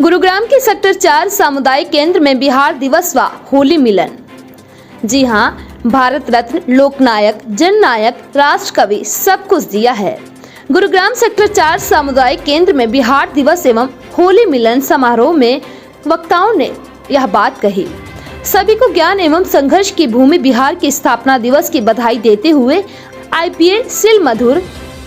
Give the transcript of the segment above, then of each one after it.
गुरुग्राम के सेक्टर 4 सामुदायिक केंद्र में बिहार दिवस व होली मिलन। जी हां, भारत रत्न, लोकनायक, जननायक, राष्ट्र कवि सब कुछ दिया है। गुरुग्राम सेक्टर 4 सामुदायिक केंद्र में बिहार दिवस एवं होली मिलन समारोह में वक्ताओं ने यह बात कही। सभी को ज्ञान एवं संघर्ष की भूमि बिहार की स्थापना दिवस की बधाई देते हुए IPA सिल मधुर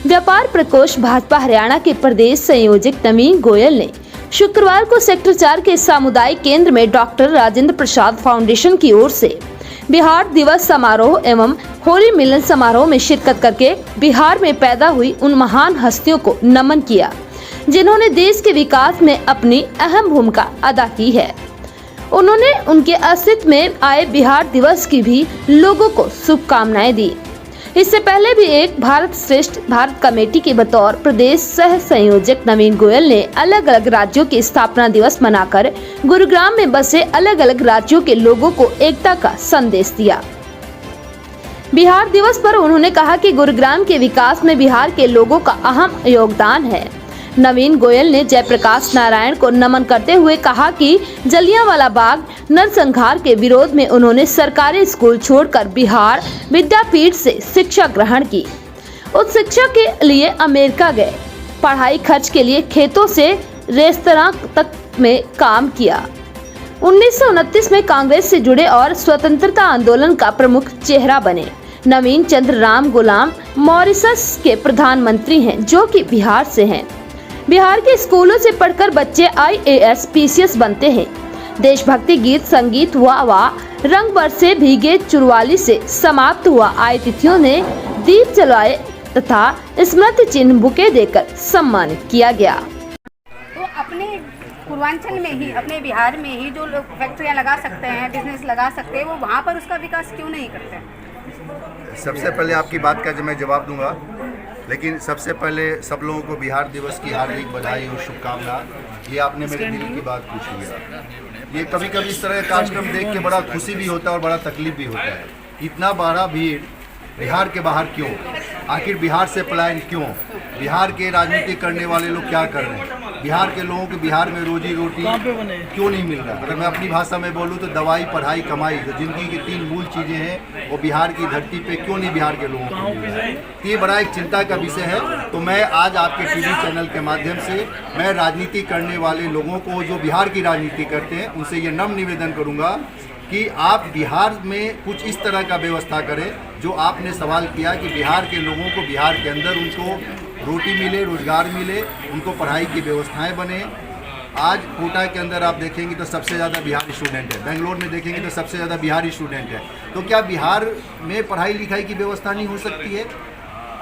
व्यापार प्रकोष्ठ भाजपा हरियाणा के प्रदेश संयोजक नवीन गोयल ने शुक्रवार को सेक्टर 4 के सामुदायिक केंद्र में डॉक्टर राजेंद्र प्रसाद फाउंडेशन की ओर से बिहार दिवस समारोह एवं होली मिलन समारोह में शिरकत करके बिहार में पैदा हुई उन महान हस्तियों को नमन किया जिन्होंने देश के विकास में अपनी अहम भूमिका अदा की है। उन्होंने उनके अस्तित्व में आए बिहार दिवस की भी लोगों को शुभकामनाएं दी। इससे पहले भी एक भारत श्रेष्ठ भारत कमेटी के बतौर प्रदेश सह संयोजक नवीन गोयल ने अलग अलग राज्यों के स्थापना दिवस मनाकर गुरुग्राम में बसे अलग अलग राज्यों के लोगों को एकता का संदेश दिया। बिहार दिवस पर उन्होंने कहा कि गुरुग्राम के विकास में बिहार के लोगों का अहम योगदान है। नवीन गोयल ने जयप्रकाश नारायण को नमन करते हुए कहा कि जलियांवाला बाग नरसंहार के विरोध में उन्होंने सरकारी स्कूल छोड़कर बिहार विद्यापीठ से शिक्षा ग्रहण की। उच्च शिक्षा के लिए अमेरिका गए, पढ़ाई खर्च के लिए खेतों से रेस्तरां तक में काम किया। 1929 में कांग्रेस से जुड़े और स्वतंत्रता आंदोलन का प्रमुख चेहरा बने। नवीन चंद्र राम गुलाम मॉरिशस के प्रधानमंत्री हैं, जो कि बिहार से हैं। बिहार के स्कूलों से पढ़कर बच्चे IAS PCS बनते हैं। देशभक्ति गीत, संगीत हुआ व रंग बरसे भीगे चुरवाली से समाप्त हुआ। आए तिथियों ने दीप जलाए तथा स्मृति चिन्ह बुके देकर सम्मानित किया गया। तो अपने पूर्वांचल में ही, अपने बिहार में ही जो लोग फैक्ट्रियां लगा सकते हैं, बिजनेस लगा सकते हैं, वो वहाँ पर उसका विकास क्यों नहीं करते हैं? सबसे पहले आपकी बात का मैं जवाब दूंगा, लेकिन सबसे पहले सब लोगों को बिहार दिवस की हार्दिक बधाई और शुभकामना। ये आपने मेरे दिल की बात पूछी है। ये कभी कभी इस तरह का कार्यक्रम देख के बड़ा खुशी भी होता है और बड़ा तकलीफ भी होता है। इतना बड़ा भीड़ बिहार के बाहर क्यों? आखिर बिहार से पलायन क्यों? बिहार के राजनीति करने वाले लोग क्या कर रहे हैं? बिहार के लोगों को बिहार में रोजी रोटी क्यों नहीं मिल रहा? अगर मैं अपनी भाषा में बोलूँ तो दवाई, पढ़ाई, कमाई, जो जिंदगी की 3 मूल चीज़ें हैं, वो बिहार की धरती पे क्यों नहीं बिहार के लोगों को मिल रहा है? ये बड़ा एक चिंता का विषय है। तो मैं आज आपके TV चैनल के माध्यम से मैं राजनीति करने वाले लोगों को, जो बिहार की राजनीति करते हैं, उनसे ये नम्र निवेदन करूँगा कि आप बिहार में कुछ इस तरह का व्यवस्था करें जो आपने सवाल किया कि बिहार के लोगों को बिहार के अंदर उनको रोटी मिले, रोजगार मिले, उनको पढ़ाई की व्यवस्थाएं बने। आज कोटा के अंदर आप देखेंगे तो सबसे ज़्यादा बिहारी स्टूडेंट है, बेंगलोर में देखेंगे तो सबसे ज़्यादा बिहारी स्टूडेंट है। तो क्या बिहार में पढ़ाई लिखाई की व्यवस्था नहीं हो सकती है?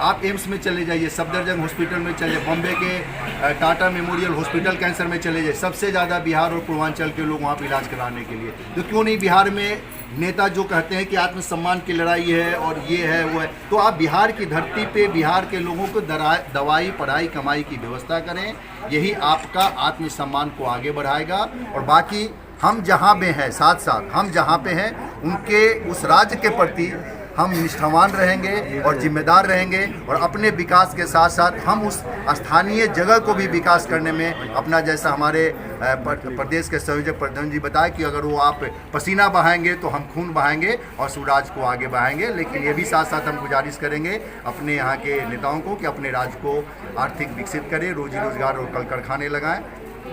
आप एम्स में चले जाइए, सफदरजंग हॉस्पिटल में चले जाइए, बॉम्बे के टाटा मेमोरियल हॉस्पिटल कैंसर में चले जाइए, सबसे ज़्यादा बिहार और पूर्वांचल के लोग वहाँ पर इलाज कराने के लिए। तो क्यों नहीं बिहार में नेता जो कहते हैं कि आत्मसम्मान की लड़ाई है और ये है वो है, तो आप बिहार की धरती पे बिहार के लोगों को दवाई, पढ़ाई, कमाई की व्यवस्था करें। यही आपका आत्मसम्मान को आगे बढ़ाएगा। और बाकी हम जहाँ पे हैं, साथ साथ हम जहाँ पे हैं, उनके उस राज्य के प्रति हम निष्ठावान रहेंगे और जिम्मेदार रहेंगे। और अपने विकास के साथ साथ हम उस स्थानीय जगह को भी विकास करने में अपना, जैसा हमारे प्रदेश के संयोजक प्रधान जी बताया कि अगर वो आप पसीना बहाएंगे तो हम खून बहाएंगे और स्वराज को आगे बढ़ाएंगे। लेकिन ये भी साथ साथ हम गुजारिश करेंगे अपने यहाँ के नेताओं को कि अपने राज्य को आर्थिक विकसित करें, रोजी रोजगार और कल कारखाने लगाएं।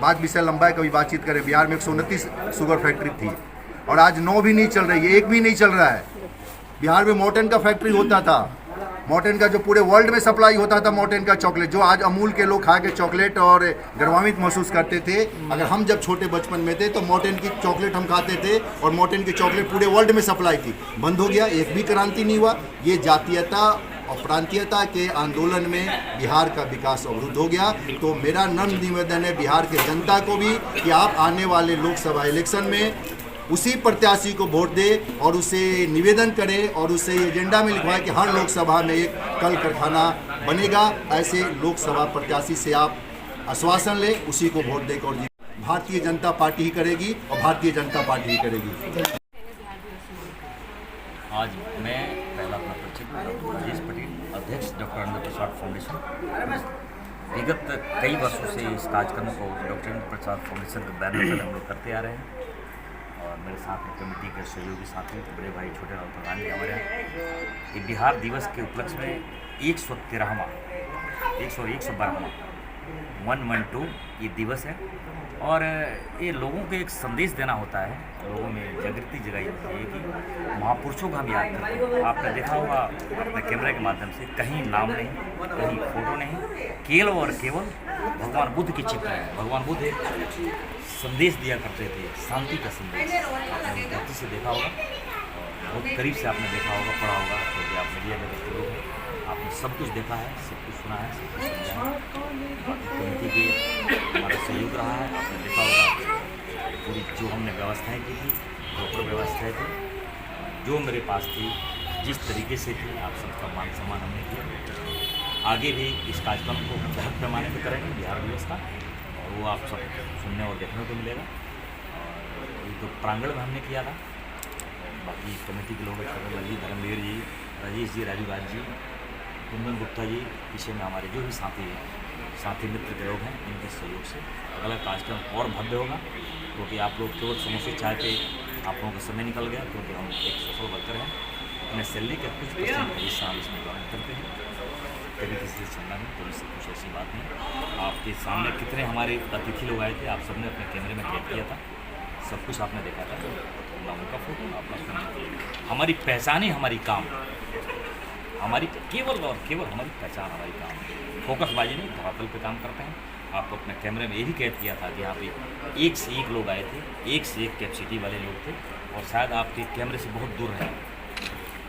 बात विषय लंबा है, कभी बातचीत करें। बिहार में 129 शुगर फैक्ट्री थी और आज 9 भी नहीं चल रही है, 1 भी नहीं चल रहा है। बिहार में मॉर्टेन का फैक्ट्री होता था, मॉर्टेन का जो पूरे वर्ल्ड में सप्लाई होता था, मॉर्टेन का चॉकलेट, जो आज अमूल के लोग खा के चॉकलेट और गर्वान्वित महसूस करते थे। अगर हम जब छोटे बचपन में थे तो मॉर्टेन की चॉकलेट हम खाते थे और मॉर्टेन की चॉकलेट पूरे वर्ल्ड में सप्लाई थी। बंद हो गया, एक भी क्रांति नहीं हुआ। ये जातीयता और प्रांतीयता के आंदोलन में बिहार का विकास अवरुद्ध हो गया। तो मेरा नम्र निवेदन है बिहार के जनता को भी कि आप आने वाले लोकसभा इलेक्शन में उसी प्रत्याशी को वोट दे और उसे निवेदन करें और उसे एजेंडा में लिखवाएं कि हर लोकसभा में एक कल कारखाना बनेगा। ऐसे लोकसभा प्रत्याशी से आप आश्वासन लें, उसी को वोट देकर भारतीय जनता पार्टी ही करेगी और भारतीय जनता पार्टी ही करेगी। आज मैं पहला अपना परिचय डॉक्टर राजेश पटेल, अध्यक्ष डॉक्टर राजेंद्र प्रसाद फाउंडेशन। विगत कई वर्षों से इस कार्यक्रम को डॉक्टर राजेंद्र प्रसाद फाउंडेशन के बैनर पर हम लोग करते आ रहे हैं और मेरे साथ में कमेटी के सहयोगी साथी बड़े भाई छोटे लाल प्रधान जी हमारे यहाँ ये बिहार दिवस के उपलक्ष्य में 113वां 112वां 112 ये दिवस है और ये लोगों को एक संदेश देना होता है, लोगों में जागृति जगाई होती है कि महापुरुषों को हम याद करते हैं। आपने देखा होगा अपने कैमरे के माध्यम से कहीं नाम नहीं, कहीं फोटो नहीं, केवल और केवल भगवान बुद्ध की चित्र है। भगवान बुद्ध एक संदेश दिया करते थे, शांति का संदेश। आपने धरती से देखा होगा, बहुत करीब से आपने देखा होगा, पढ़ा होगा, क्योंकि आप मीडिया जगत के लोग हैं, आपने सब कुछ देखा है, सब कुछ सुना है, सब कुछ समझा है। कमेटी के हमारा सहयोग रहा है, आपने देखा होगा पूरी जो हमने व्यवस्थाएं की थी, प्रॉपर व्यवस्थाएं थी, जो मेरे पास थी, जिस तरीके से थी, आप सबका मान सम्मान हमने किया। आगे भी इस कार्यक्रम को बृहद पैमाने पर करेंगे बिहार दिवस का, और वो आप सब सुनने और देखने को मिलेगा। और ये तो प्रांगण में हमने किया था, बाकी कमेटी के लोग छगन जी, धर्मवीर जी, राजेश जी, राजू राज जी, कुंदन गुप्ता जी, पीछे में हमारे जो भी साथी मित्र के लोग हैं, इनके सहयोग से अगला कार्यक्रम और भव्य होगा। क्योंकि आप लोग केवल समोसे चाय पे आप लोगों का समय निकल गया, क्योंकि हम एक सफल वर्कर हैं, अपने सैलरी का कुछ % हिस्सा हम इसमें जॉइन करते हैं, कभी किसी से चंदा नहीं, कभी से कुछ ऐसी बात नहीं। आपके सामने कितने हमारे अतिथि लोग आए थे, आप सबने अपने कैमरे में कैद किया था, सब कुछ आपने देखा था, ना उनका फोटो ना अपना सुना। हमारी पहचान ही हमारी काम, हमारी केवल और केवल हमारी पहचान हमारी काम, फोकसबाजी नहीं, धरातल पे काम करते हैं। आपको अपने कैमरे में ये भी कैद किया था कि यहाँ पे एक से एक लोग आए थे, एक से एक कैपेसिटी वाले लोग थे, और शायद आपके कैमरे से बहुत दूर रहे,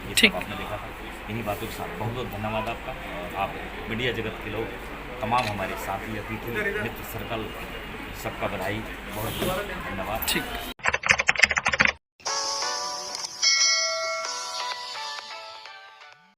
ये सब आपने देखा था। इन्हीं बातों के साथ बहुत बहुत धन्यवाद आपका, और आप मीडिया जगत के लोग तमाम हमारे साथी, अतिथि, मित्र सर्कल, सबका बधाई, बहुत बहुत धन्यवाद।